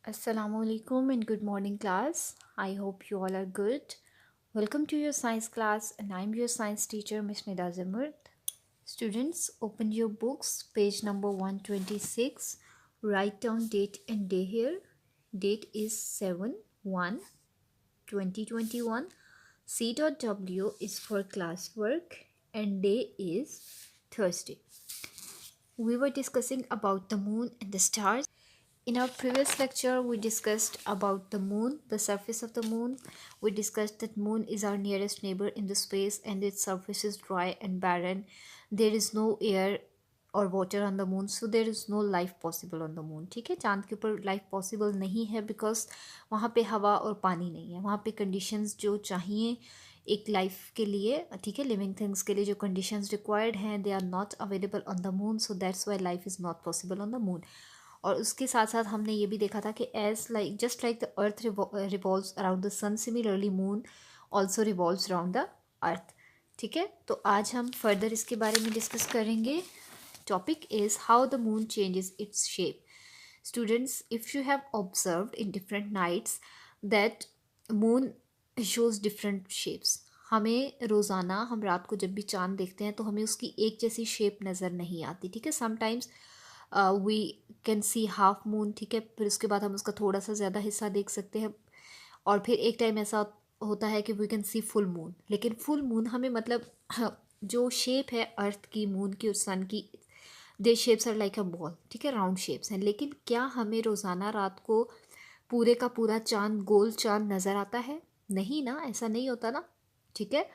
Assalamualaikum and good morning class. I hope you all are good. Welcome to your science class and I'm your science teacher Miss Nida Zamurt. Students, open your books, page number 126. Write down date and day here. Date is 7/1/2021. C.W is for classwork and day is Thursday. We were discussing about the moon and the stars. In our previous lecture, we discussed about the moon, the surface of the moon. We discussed that moon is our nearest neighbor in the space and its surface is dry and barren. There is no air और water on the moon, so there is no life possible on the moon. ठीक है, चांद के ऊपर life possible नहीं है because वहाँ पे हवा और पानी नहीं है. वहाँ पे कंडीशंस जो चाहिए एक लाइफ के लिए, ठीक है, लिविंग थिंग्स के लिए जो कंडीशंस रिक्वायर्ड हैं, they are not available on the moon, so that's why life is not possible on the moon. और उसके साथ साथ हमने ये भी देखा था कि as like just like the earth revolves around the sun, similarly moon also revolves around the earth. ठीक है, तो आज हम फर्दर इसके बारे में डिस्कस करेंगे. Topic is how the moon changes its shape. Students, if you have observed in different nights that moon shows different shapes. हमें रोज़ाना हम रात को जब भी चांद देखते हैं तो हमें उसकी एक जैसी शेप नज़र नहीं आती. ठीक है, sometimes we can see half moon. ठीक है, फिर उसके बाद हम उसका थोड़ा सा ज़्यादा हिस्सा देख सकते हैं और फिर एक टाइम ऐसा होता है कि we can see full moon. लेकिन फुल मून हमें मतलब जो शेप है अर्थ की, मून की और सन की, they shapes are like a ball. ठीक है, राउंड शेप्स हैं. लेकिन क्या हमें रोज़ाना रात को पूरे का पूरा चांद, गोल चांद नज़र आता है? नहीं ना, ऐसा नहीं होता ना. ठीक है,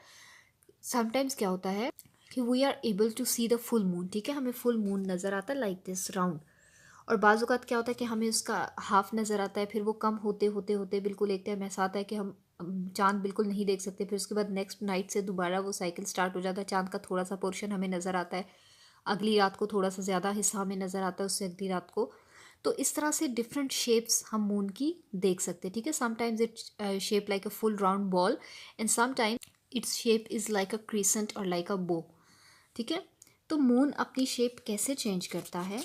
समटाइम्स क्या होता है कि we are able to see the full moon. ठीक है, हमें फुल मून नज़र आता है लाइक दिस राउंड. और बाज़ औक़ात क्या होता है कि हमें उसका हाफ नज़र आता है, फिर वो कम होते होते होते बिल्कुल एक टाइम ऐसा आता है कि हम चांद बिल्कुल नहीं देख सकते. फिर उसके बाद नेक्स्ट नाइट से दोबारा वो साइकिल स्टार्ट हो जाता है. चांद का थोड़ा सा पोर्शन हमें नज़र आता है, अगली रात को थोड़ा सा ज़्यादा हिस्सा हमें नज़र आता है, उससे अगली रात को. तो इस तरह से डिफरेंट शेप्स हम मून की देख सकते हैं. ठीक है, sometimes its shape like a full round ball and sometimes its shape is like a crescent और लाइक अ बो. ठीक है, तो मून अपनी शेप कैसे चेंज करता है?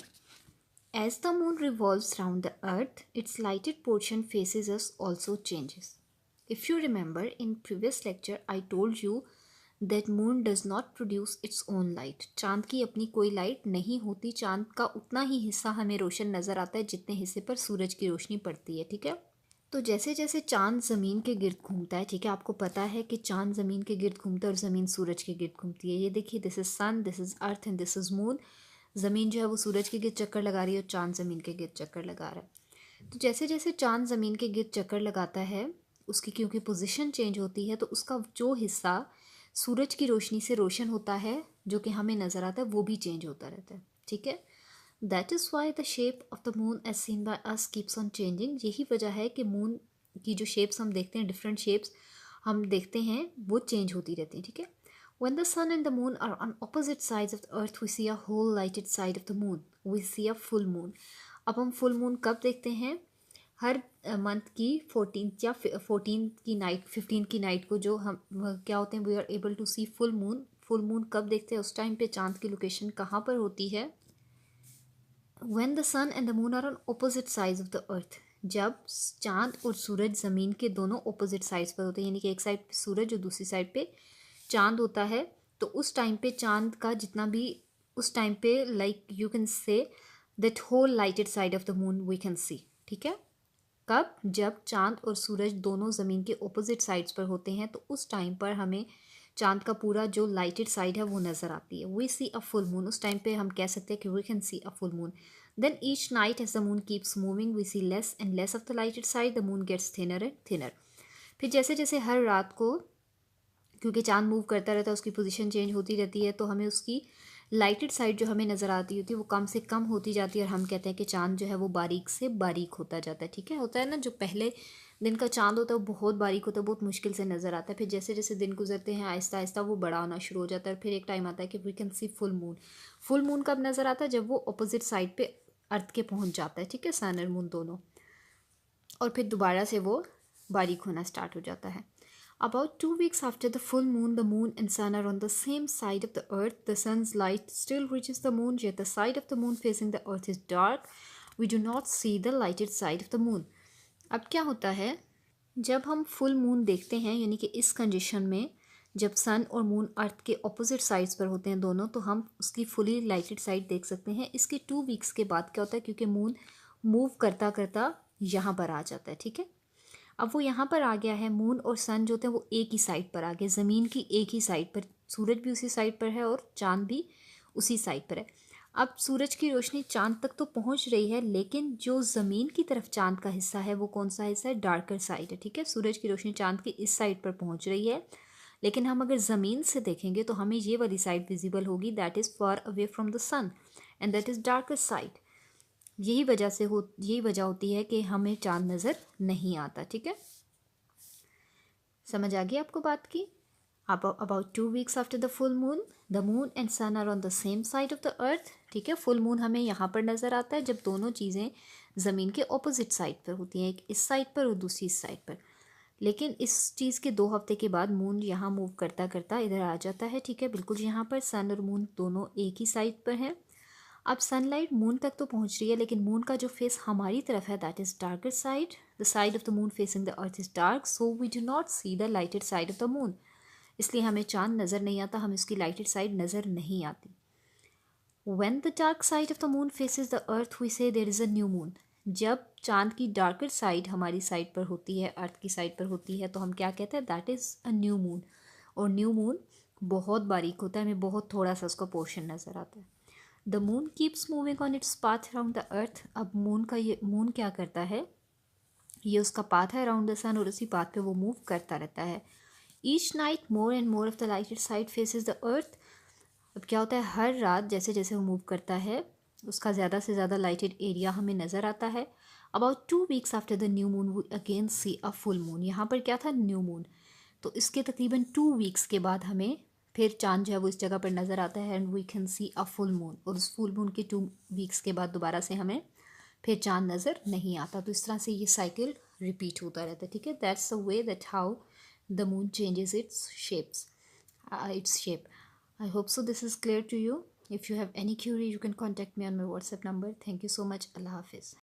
As the moon revolves round the earth, its lighted portion faces us also changes. If you remember, in previous lecture I told you that moon does not produce its own light. चांद की अपनी कोई light नहीं होती. चांद का उतना ही हिस्सा हमें रोशन नज़र आता है जितने हिस्से पर सूरज की रोशनी पड़ती है. ठीक है, तो जैसे जैसे चांद ज़मीन के गिर्द घूमता है, ठीक है, आपको पता है कि चांद ज़मीन के गिर्द घूमता है और ज़मीन सूरज के गिर्द घूमती है. ये देखिए, this is sun, this is earth and this is moon. ज़मीन जो है वो सूरज के गिर्द चक्कर लगा रही है और चांद ज़मीन के गिर्द चक्कर लगा रहा है. तो जैसे जैसे चांद ज़मीन के गिर्द चक्कर लगाता है, उसकी क्योंकि पोजीशन चेंज होती है, तो उसका जो हिस्सा सूरज की रोशनी से रोशन होता है, जो कि हमें नज़र आता है, वो भी चेंज होता रहता है. ठीक है, that is why the shape of the moon as seen by us keeps on changing. यही वजह है कि मून की जो शेप्स हम देखते हैं, डिफरेंट शेप्स हम देखते हैं, वो चेंज होती रहती हैं. ठीक है, when the sun and the moon are on opposite sides of the earth, we see a whole lighted side of the moon. We see a full moon. अब हम फुल मून कब देखते हैं? हर मंथ की 14th या 14th की night, 15th की night को जो हम क्या होते हैं, we are able to see full moon. Full moon कब देखते हैं? उस टाइम पे चांद की लोकेशन कहाँ पर होती है? when the sun and the moon are on opposite sides of the earth. जब चांद और सूरज ज़मीन के दोनों ऑपोजिट साइड्स पर होते हैं, यानी कि एक साइड पे सूरज और दूसरी साइड पे चांद होता है, तो उस टाइम पे चांद का जितना भी, उस टाइम पे like you can say that whole lighted side of the moon we can see. ठीक है, कब? जब चांद और सूरज दोनों ज़मीन के ऑपोजिट साइड्स पर होते हैं, तो उस टाइम पर हमें चांद का पूरा जो लाइटेड साइड है वो नज़र आती है. We see a full moon. उस टाइम पे हम कह सकते हैं कि we can see a full moon. Then each night as the moon keeps moving we see less and less of the lighted side. The moon gets thinner and thinner. फिर जैसे जैसे हर रात को, क्योंकि चांद मूव करता रहता है, उसकी पोजीशन चेंज होती रहती है, तो हमें उसकी लाइटेड साइड जो हमें नज़र आती होती है वो कम से कम होती जाती है और हम कहते हैं कि चांद जो है वो बारीक से बारीक होता जाता है. ठीक है, होता है ना, जो पहले दिन का चांद होता है वो बहुत बारीक होता है, बहुत मुश्किल से नज़र आता है. फिर जैसे जैसे दिन गुजरते हैं आहिस्ता आहिस्ता वो बड़ा होना शुरू हो जाता है. फिर एक टाइम आता है कि we can see full moon. Full moon कब नज़र आता है? जब वो अपोजिट साइड पे अर्थ के पहुँच जाता है. ठीक है, सन और मून दोनों, और फिर दोबारा से वो बारीक होना स्टार्ट हो जाता है. About 2 weeks after the full moon, the moon and sun are on the same side of the earth. The sun's light still reaches the moon, yet the side of the moon facing the earth is dark. We do not see the lighted side of the moon. अब क्या होता है, जब हम full moon देखते हैं, यानी कि इस कंडीशन में जब सन और मून अर्थ के ऑपोजिट साइड्स पर होते हैं दोनों, तो हम उसकी फुली लाइटेड साइड देख सकते हैं। इसके 2 वीक्स के बाद क्या होता है, क्योंकि मून मूव करता करता यहाँ पर आ जाता है, ठीक है। अब वो यहाँ पर आ गया है, मून और सन जो थे वो एक ही साइड पर आ गए, ज़मीन की एक ही साइड पर, सूरज भी उसी साइड पर है और चांद भी उसी साइड पर है। अब सूरज की रोशनी चांद तक तो पहुँच रही है, लेकिन जो ज़मीन की तरफ चांद का हिस्सा है वो कौन सा हिस्सा है, डार्कर साइड है, ठीक है। सूरज की रोशनी चांद की इस साइड पर पहुँच रही है, लेकिन हम अगर ज़मीन से देखेंगे तो हमें ये वाली साइड विजिबल होगी, that is far away from the sun and that is darker side. यही वजह होती है कि हमें चांद नज़र नहीं आता, ठीक है। समझ आ गई आपको बात की। About 2 weeks after the full moon, the moon and sun are on the same side of the earth, ठीक है। फुल मून हमें यहाँ पर नज़र आता है जब दोनों चीज़ें ज़मीन के ऑपोजिट साइड पर होती हैं, एक इस साइड पर और दूसरी इस साइड पर। लेकिन इस चीज़ के 2 हफ्ते के बाद मून यहाँ मूव करता करता इधर आ जाता है, ठीक है। बिल्कुल यहाँ पर सन और मून दोनों एक ही साइड पर हैं। अब सनलाइट मून तक तो पहुंच रही है, लेकिन मून का जो फेस हमारी तरफ है that is darker side, the side of the moon facing the earth is dark, so we do not see the lighted side of the moon. इसलिए हमें चांद नज़र नहीं आता, हमें उसकी लाइटेड साइड नज़र नहीं आती। When the dark side of the moon faces the earth, we say there is a new moon. जब चांद की डार्कर साइड हमारी साइड पर होती है, अर्थ की साइड पर होती है, तो हम क्या कहते हैं, that is a new moon. और न्यू मून बहुत बारीक होता है, हमें बहुत थोड़ा सा उसका पोर्शन नज़र आता है। The moon keeps moving on its path around the अर्थ। अब मून क्या करता है, ये उसका पाथ है अराउंड द सन और उसी पाथ पे वो मूव करता रहता है। Each night more and more of the lighted side faces the earth. अब क्या होता है, हर रात जैसे जैसे वो मूव करता है उसका ज़्यादा से ज़्यादा लाइटेड एरिया हमें नज़र आता है। About 2 weeks after the new moon we again see a full moon. यहाँ पर क्या था, न्यू मून, तो इसके तकरीबन 2 वीक्स के बाद हमें फिर चांद जो है वो इस जगह पर नज़र आता है and we can see a full moon. और उस फुल मून के 2 वीक्स के बाद दोबारा से हमें फिर चांद नज़र नहीं आता। तो इस तरह से ये साइकिल रिपीट होता रहता है, ठीक है। That's a way that how the moon changes its shape. I hope so this is clear to you. If you have any query, you can contact me on my WhatsApp number. Thank you so much. Allah Hafiz.